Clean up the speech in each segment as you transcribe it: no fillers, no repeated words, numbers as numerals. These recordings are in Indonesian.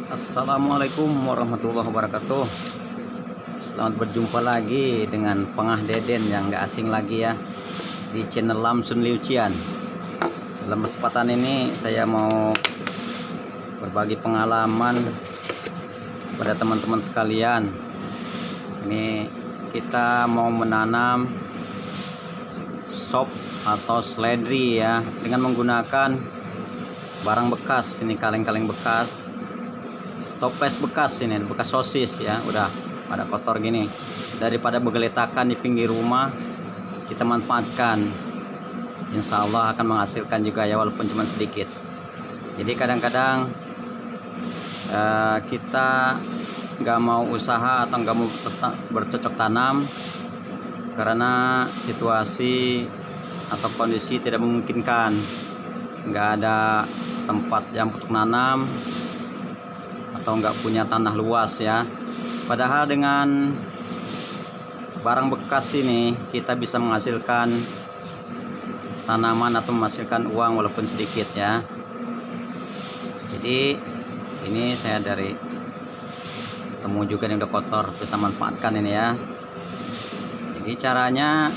Assalamualaikum warahmatullahi wabarakatuh. Selamat berjumpa lagi dengan Pengah Deden yang gak asing lagi ya, di channel Lamsun Liucian. Dalam kesempatan ini saya mau berbagi pengalaman pada teman-teman sekalian. Ini kita mau menanam sop atau seledri ya, dengan menggunakan barang bekas. Ini kaleng-kaleng bekas, toples bekas, ini bekas sosis ya, udah pada kotor gini. Daripada bergeletakan di pinggir rumah, kita manfaatkan, insya Allah akan menghasilkan juga ya, walaupun cuma sedikit. Jadi kadang-kadang kita nggak mau usaha atau nggak mau bercocok tanam karena situasi atau kondisi tidak memungkinkan, nggak ada tempat yang untuk nanam atau nggak punya tanah luas ya. Padahal dengan barang bekas ini kita bisa menghasilkan tanaman atau menghasilkan uang walaupun sedikit ya. Jadi ini saya dari ketemu juga yang udah kotor, bisa manfaatkan ini ya. Jadi caranya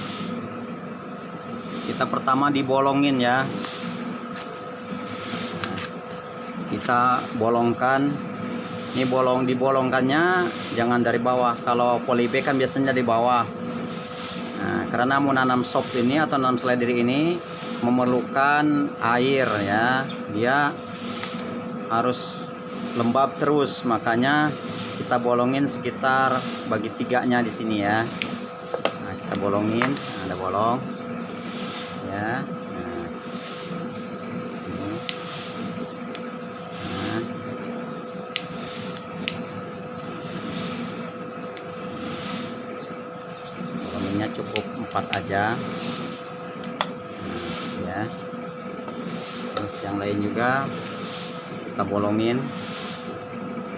kita pertama dibolongin ya, kita bolongkan. Ini dibolongkannya jangan dari bawah. Kalau polybag kan biasanya di bawah. Nah, karena mau nanam sop ini atau nanam seledri ini memerlukan air ya, dia harus lembab terus, makanya kita bolongin sekitar bagi tiganya di sini ya. Nah, kita bolongin, ada bolong ya. Cukup 4 aja ya. Terus yang lain juga kita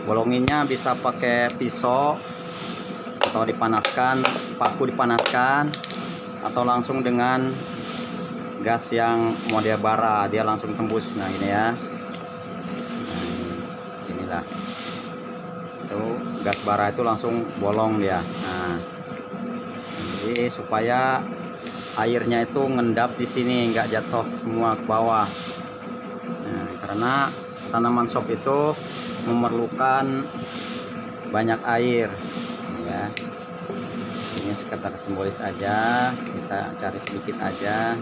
bolonginnya bisa pakai pisau atau dipanaskan, paku dipanaskan, atau langsung dengan gas yang model bara, dia langsung tembus. Nah ini ya, nah, inilah itu gas bara itu langsung bolong dia. Nah, jadi supaya airnya itu ngendap di sini, nggak jatuh semua ke bawah. Nah, karena tanaman sop itu memerlukan banyak air ya. Ini sekitar simbolis aja, kita cari sedikit aja.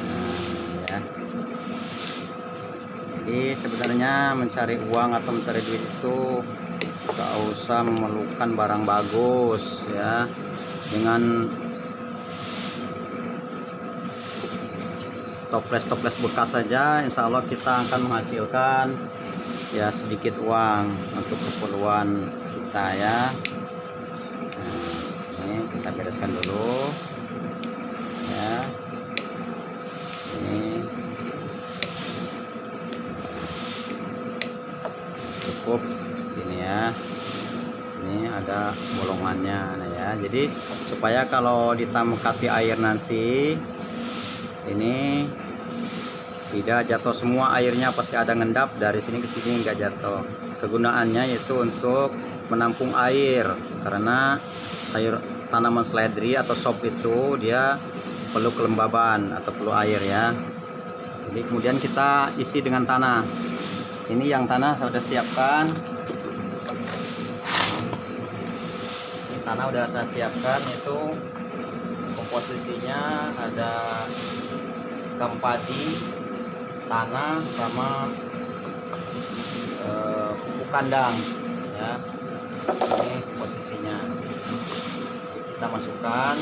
Nah, ya. Jadi sebenarnya mencari uang atau mencari duit itu nggak usah memerlukan barang bagus ya. Dengan toples bekas saja insya Allah kita akan menghasilkan ya sedikit uang untuk keperluan kita ya. Nah, ini kita bereskan dulu ya. Ini cukup ini ya. Ini ada bolongannya nah ya. Jadi supaya kalau ditambah kasih air nanti ini tidak jatuh semua airnya, pasti ada ngendap dari sini ke sini, nggak jatuh. Kegunaannya yaitu untuk menampung air, karena tanaman seledri atau sop itu dia perlu kelembaban atau perlu air ya. Jadi kemudian kita isi dengan tanah. Ini yang tanah saya sudah siapkan. Tanah udah saya siapkan, itu komposisinya ada sekam padi, tanah, sama pupuk kandang ya. Ini posisinya kita masukkan.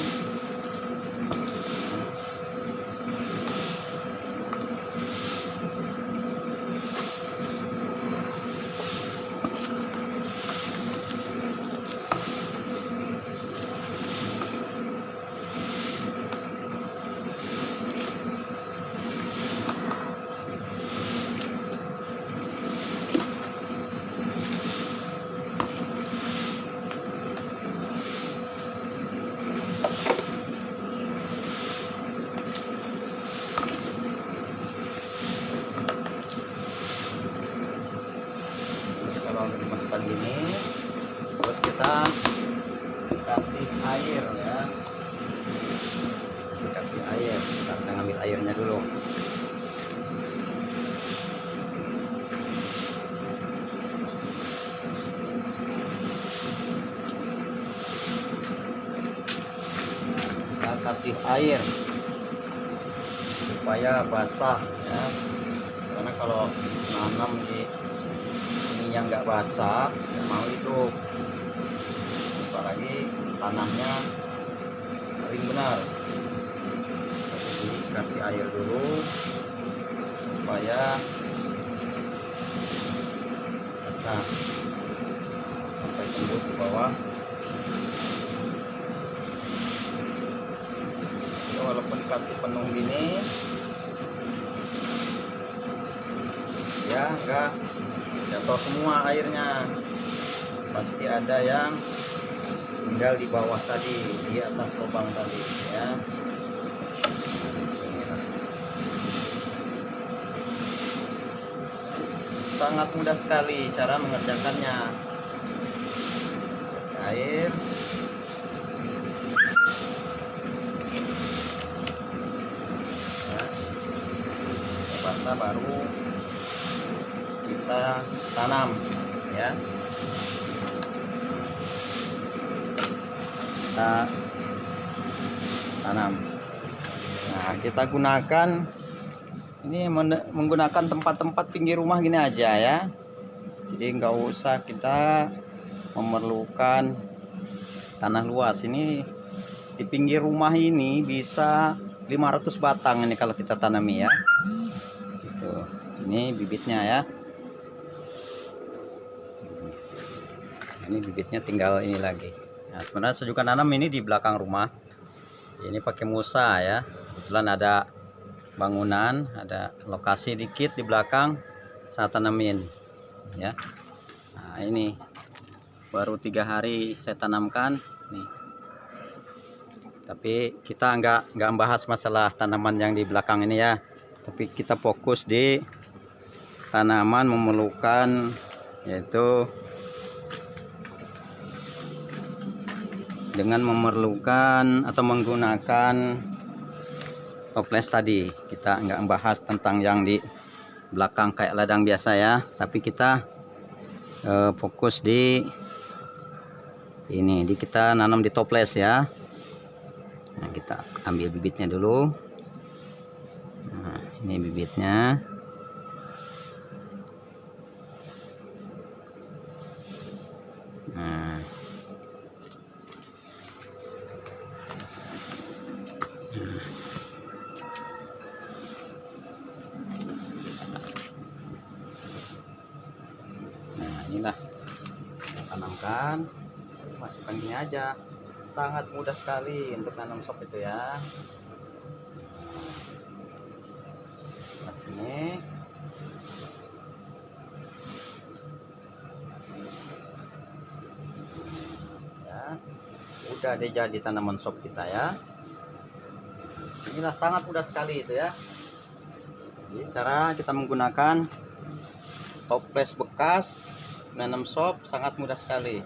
taruh di sepat gini, terus kita kasih air ya, kasih air. Kita ngambil airnya dulu. Kita kasih air supaya basah ya, karena kalau nanam di ini yang nggak basah nggak mau hidup, apalagi tanahnya kering benar. Jadi kasih air dulu supaya basah sampai tembus ke bawah. Ya, walaupun dikasih penuh gini ya enggak jatuh semua airnya, pasti ada yang tinggal di bawah tadi, di atas lubang tadi ya. Sangat mudah sekali cara mengerjakannya. Kasih air, ya. Basah baru kita tanam ya. Kita tanam. Nah, kita gunakan ini menggunakan tempat-tempat pinggir rumah gini aja ya. Jadi nggak usah kita memerlukan tanah luas. Ini di pinggir rumah ini bisa 500 batang ini kalau kita tanami ya. Gitu. Ini bibitnya ya. Ini bibitnya tinggal ini lagi. Nah, sebenarnya saya juga nanam ini di belakang rumah. Ini pakai musa ya. Kebetulan ada bangunan, ada lokasi dikit di belakang, saya tanamin ya. Nah, ini baru 3 hari saya tanamkan nih. Tapi kita nggak bahas masalah tanaman yang di belakang ini ya. Tapi kita fokus di tanaman memerlukan, yaitu dengan memerlukan atau menggunakan toples tadi. Kita nggak membahas tentang yang di belakang kayak ladang biasa ya, tapi kita fokus di ini, kita nanam di toples ya. Nah, kita ambil bibitnya dulu. Nah, ini bibitnya. Nah, inilah tanamkan, masukkan gini aja. Sangat mudah sekali untuk nanam sop itu ya. Nah, sini ya, udah deh jadi tanaman sop kita ya. Inilah sangat mudah sekali itu ya. Jadi cara kita menggunakan toples bekas nanam sop sangat mudah sekali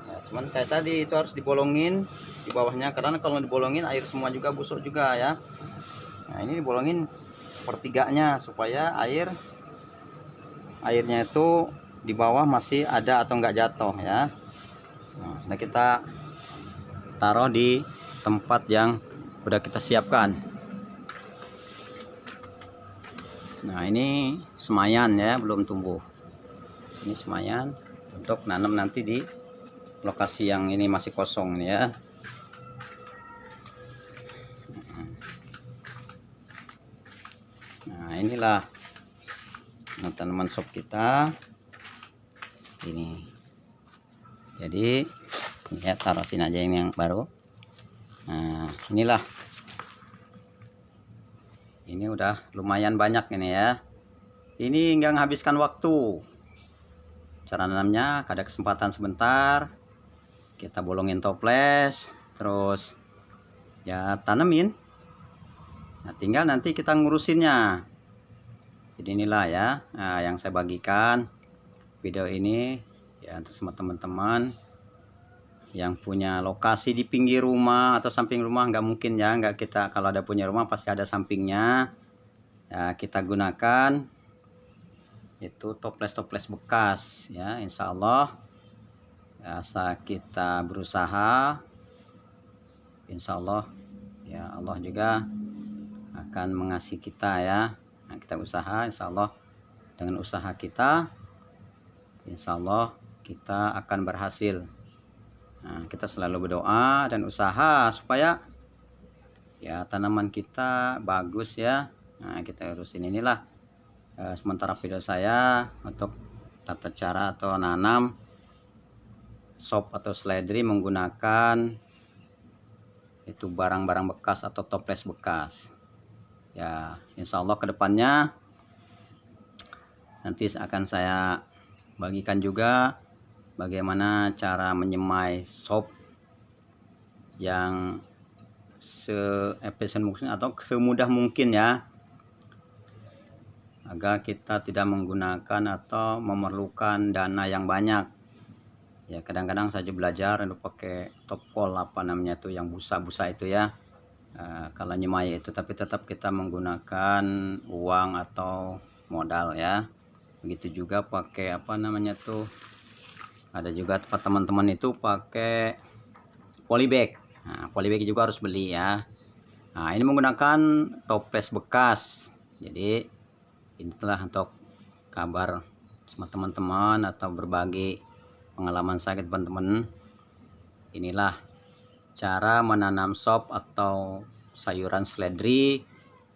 ya, cuman kayak tadi itu harus dibolongin di bawahnya, karena kalau dibolongin air semua juga busuk juga ya. Nah, ini dibolongin sepertiganya supaya airnya itu di bawah masih ada atau enggak jatuh ya. Nah, kita taruh di tempat yang udah kita siapkan. Nah, ini semayan ya, belum tumbuh. Ini semayan untuk nanam nanti di lokasi yang ini masih kosong nih ya. Nah, inilah tanaman sop kita ini. Jadi ya, taruh sini aja ini yang baru. Nah, inilah, ini udah lumayan banyak ini ya. Ini nggak menghabiskan waktu. Cara nanamnya, ada kesempatan sebentar, kita bolongin toples, terus ya tanemin. Nah, tinggal nanti kita ngurusinnya. Jadi inilah ya, nah, yang saya bagikan video ini ya untuk semua teman-teman yang punya lokasi di pinggir rumah atau samping rumah. Nggak mungkin ya, nggak kita kalau ada punya rumah pasti ada sampingnya ya, kita gunakan itu toples bekas ya. Insya Allah ya, saat kita berusaha, insya Allah ya Allah juga akan mengasihi kita ya. Nah, kita usaha, insya Allah dengan usaha kita insya Allah kita akan berhasil. Nah, kita selalu berdoa dan usaha supaya ya tanaman kita bagus ya. Nah, kita urusin inilah sementara video saya untuk tata cara atau nanam sop atau seledri menggunakan itu barang-barang bekas atau toples bekas ya. Insya Allah kedepannya nanti akan saya bagikan juga bagaimana cara menyemai sop yang se-efisien mungkin atau semudah mungkin ya, agar kita tidak menggunakan atau memerlukan dana yang banyak ya. Kadang-kadang saja belajar untuk pakai topkol apa namanya itu yang busa-busa itu ya, kalau nyemai itu, tapi tetap kita menggunakan uang atau modal ya. Begitu juga pakai apa namanya tuh, ada juga tempat teman-teman itu pakai polybag. Nah, polybag juga harus beli ya. Nah, ini menggunakan toples bekas. Jadi inilah untuk kabar sama teman-teman atau berbagi pengalaman saya ke teman-teman. Inilah cara menanam sop atau sayuran seledri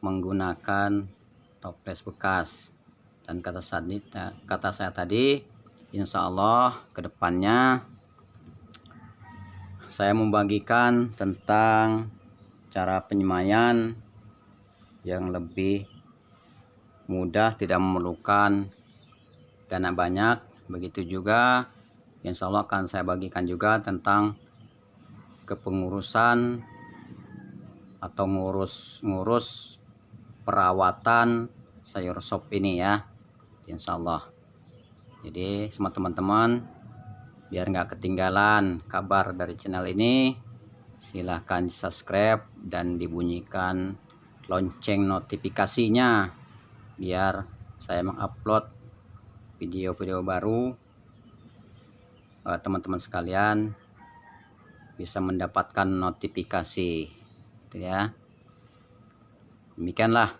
menggunakan toples bekas. Dan kata saya tadi, insya Allah kedepannya saya membagikan tentang cara penyemaian yang lebih mudah, tidak memerlukan dana banyak. Begitu juga insya Allah akan saya bagikan juga tentang kepengurusan atau ngurus perawatan sayur sop ini ya, insya Allah. Jadi semua teman-teman biar nggak ketinggalan kabar dari channel ini, silahkan subscribe dan dibunyikan lonceng notifikasinya biar saya mengupload video-video baru, teman-teman sekalian bisa mendapatkan notifikasi itu ya. Demikianlah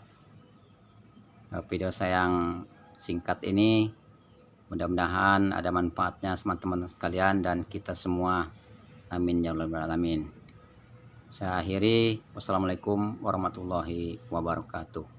video saya yang singkat ini, mudah-mudahan ada manfaatnya teman-teman sekalian dan kita semua, amin ya rabbal alamin. Saya akhiri, wassalamualaikum warahmatullahi wabarakatuh.